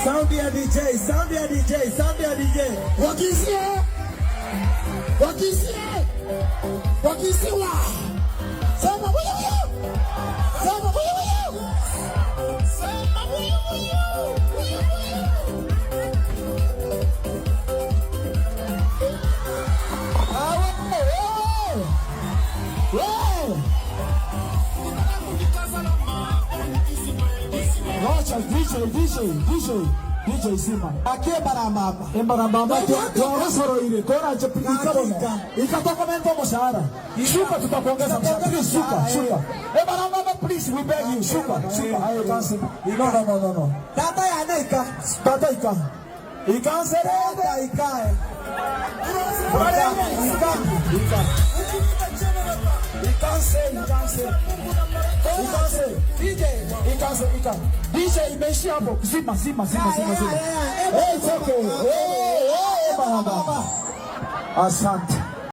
Sound ya DJ, sound ya DJ, sound ya DJ. Wakisia. Wakisiwa. Sema huyo. Sema huyo. Sema huyo. Wacha DJ Sima. Akie baramama. Embaramama kwa soro ile. Kora chapika bona. Ikatoka mendo mshahara. Shuka tutakuongeza mshahara. Shuka. Embaramama please we beg you. Shuka. Hayo kansi. No. Tata ya neka. Tata ika. Ikansere ikae. DJ imeishia hapo. Zima. Hey, it's okay. Hey, baba. Asante.